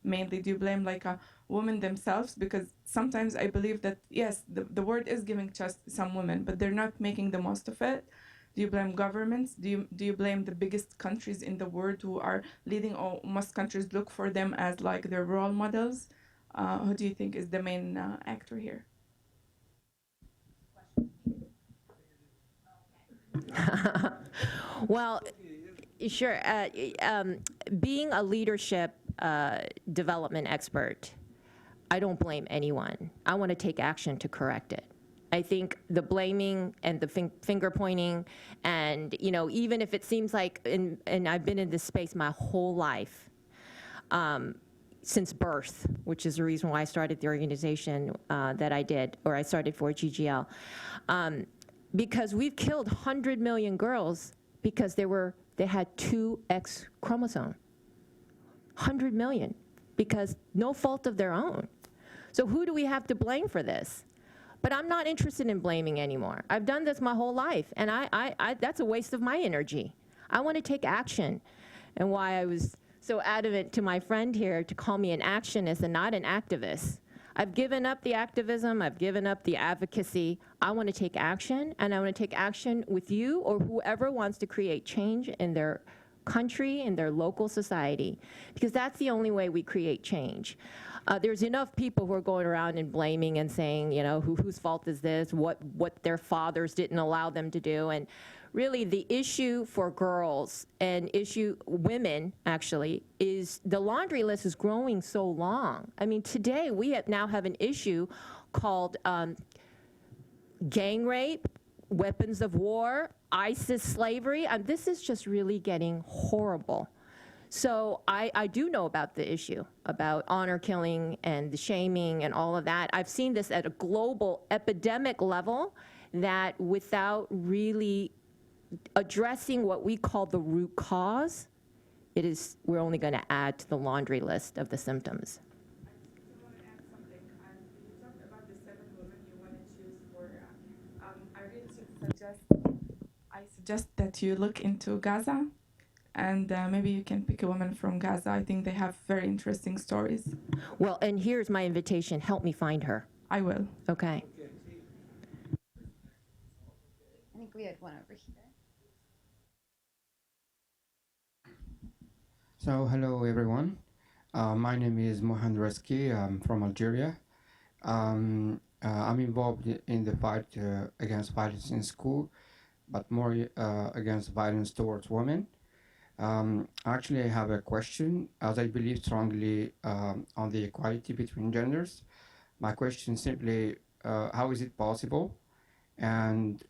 Mainly, do you blame women themselves? Because sometimes I believe that, yes, the word is giving trust to some women, but they're not making the most of it. Do you blame governments? Do you blame the biggest countries in the world who are leading, or most countries look for them as like their role models? Who do you think is the main actor here? Well, sure. Being a leadership development expert, I don't blame anyone. I want to take action to correct it. I think the blaming and the finger pointing, and even if it seems like, and I've been in this space my whole life, since birth, which is the reason why I started the organization that I did, or I started for GGL, because we've killed 100 million girls because they had 2 X chromosome. 100 million, because no fault of their own. So who do we have to blame for this? But I'm not interested in blaming anymore. I've done this my whole life, and that's a waste of my energy. I want to take action. And why I was so adamant to my friend here to call me an actionist and not an activist. I've given up the activism, I've given up the advocacy. I want to take action, and I want to take action with you or whoever wants to create change in their country, in their local society, because that's the only way we create change. There's enough people who are going around and blaming and saying, whose fault is this, what their fathers didn't allow them to do. And really the issue for girls and women actually is the laundry list is growing so long. I mean, today we now have an issue called gang rape, weapons of war, ISIS slavery. This is just really getting horrible. So I do know about the issue, about honor killing and the shaming and all of that. I've seen this at a global epidemic level, that without really addressing what we call the root cause, we're only going to add to the laundry list of the symptoms. I want to add something. You talked about the 7 women you want to choose for. I really suggest that you look into Gaza. And maybe you can pick a woman from Gaza. I think they have very interesting stories. Well, and here's my invitation. Help me find her. I will. Okay. I think we had one over here. So, hello everyone. My name is Mohan Reski. I'm from Algeria. I'm involved in the fight against violence in school, but more against violence towards women. Actually, I have a question, as I believe strongly on the equality between genders. My question is simply, how is it possible? And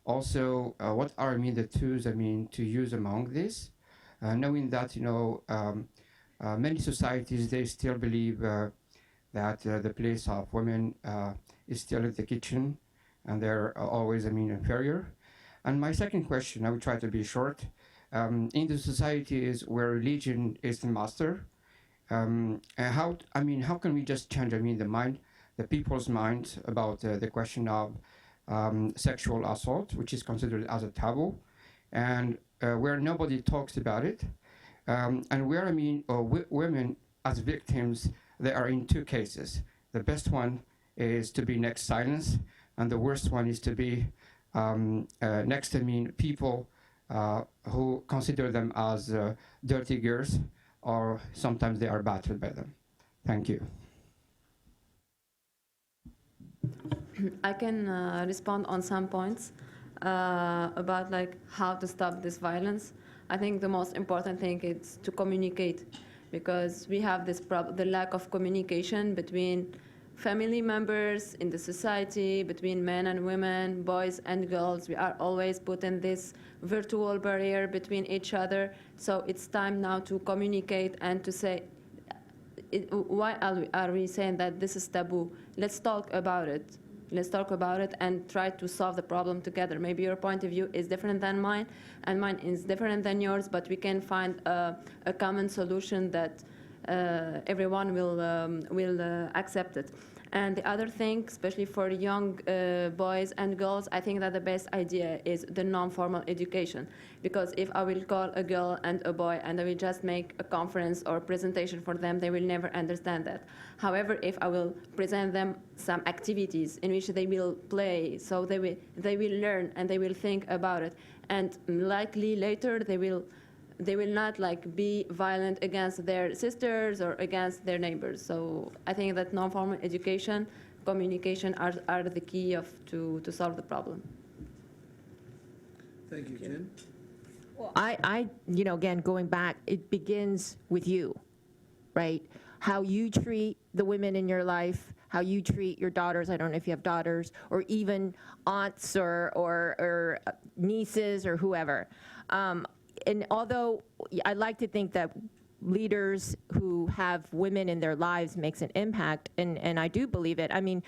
also, what are the tools to use among this? Knowing that many societies, they still believe that the place of women is still in the kitchen, and they're always inferior. And my second question, I will try to be short. In the societies where religion is the master, how can we just change the people's mind about the question of sexual assault, which is considered as a taboo, and where nobody talks about it, and where women as victims, they are in two cases. The best one is to be next silence, and the worst one is to be next to people who consider them as dirty girls, or sometimes they are battered by them. Thank you. I can respond on some points about how to stop this violence. I think the most important thing is to communicate, because we have the lack of communication between family members in the society, between men and women, boys and girls. We are always put in this virtual barrier between each other. So it's time now to communicate and to say, why are we saying that this is taboo? Let's talk about it. Let's talk about it and try to solve the problem together. Maybe your point of view is different than mine, and mine is different than yours, but we can find a common solution that everyone will accept it. And the other thing, especially for young boys and girls, I think that the best idea is the non-formal education. Because if I will call a girl and a boy and I will just make a conference or presentation for them, they will never understand that. However, if I will present them some activities in which they will play, so they will learn and they will think about it, and likely later they will not be violent against their sisters or against their neighbors. So I think that non-formal education, communication are the key to solve the problem. Thank you, Jen. Well, I again, going back, it begins with you, right? How you treat the women in your life, how you treat your daughters, I don't know if you have daughters, or even aunts or nieces or whoever. And although I like to think that leaders who have women in their lives makes an impact, and I do believe it. I mean,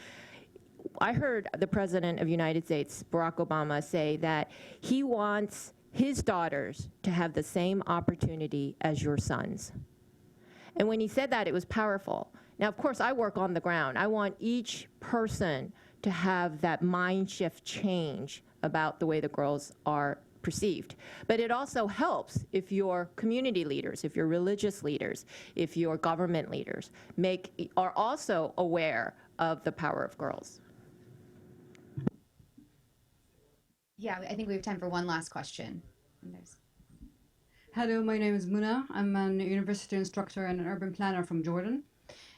I heard the President of the United States, Barack Obama, say that he wants his daughters to have the same opportunity as your sons. And when he said that, it was powerful. Now, of course, I work on the ground. I want each person to have that mind shift change about the way the girls are perceived. But it also helps if your community leaders, if your religious leaders, if your government leaders are also aware of the power of girls. Yeah, I think we have time for one last question. Hello, my name is Muna. I'm an university instructor and an urban planner from Jordan.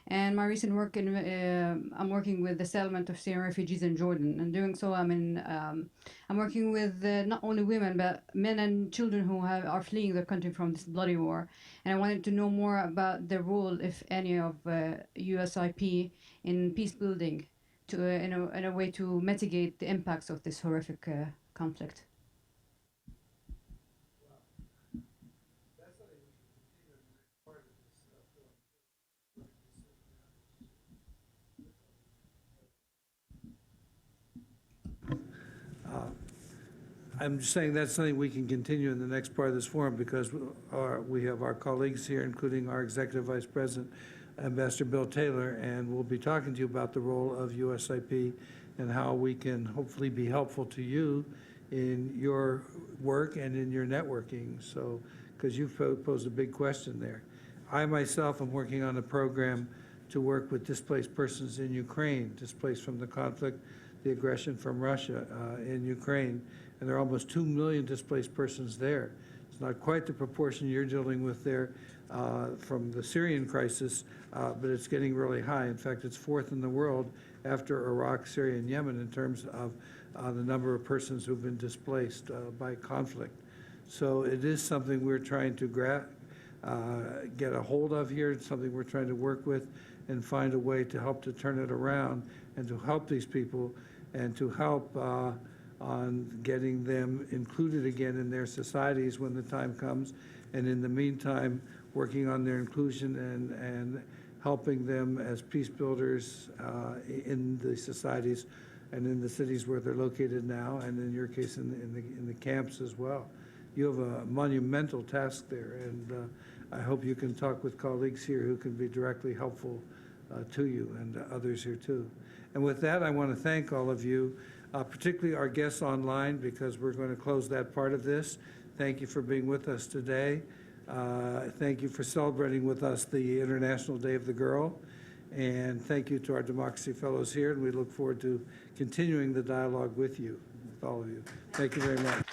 And my recent work I'm working with the settlement of Syrian refugees in Jordan. And doing so, I'm working with not only women, but men and children who are fleeing their country from this bloody war. And I wanted to know more about the role, if any, of USIP in peace building in a way to mitigate the impacts of this horrific conflict. I'm just saying that's something we can continue in the next part of this forum, because we have our colleagues here, including our Executive Vice President, Ambassador Bill Taylor, and we'll be talking to you about the role of USIP and how we can hopefully be helpful to you in your work and in your networking. So, because you've posed a big question there. I myself am working on a program to work with displaced persons in Ukraine, displaced from the conflict, the aggression from Russia in Ukraine. And there are almost 2 million displaced persons there. It's not quite the proportion you're dealing with there from the Syrian crisis, but it's getting really high. In fact, it's fourth in the world after Iraq, Syria, and Yemen in terms of the number of persons who've been displaced by conflict. So it is something we're trying to get a hold of here. It's something we're trying to work with and find a way to help to turn it around and to help these people and to help on getting them included again in their societies when the time comes. And in the meantime, working on their inclusion and helping them as peace builders in the societies and in the cities where they're located now, and in your case, in the camps as well. You have a monumental task there, and I hope you can talk with colleagues here who can be directly helpful to you and others here too. And with that, I want to thank all of you, particularly our guests online, because we're going to close that part of this. Thank you for being with us today. Thank you for celebrating with us the International Day of the Girl. And thank you to our Democracy Fellows here, and we look forward to continuing the dialogue with you, with all of you. Thank you very much.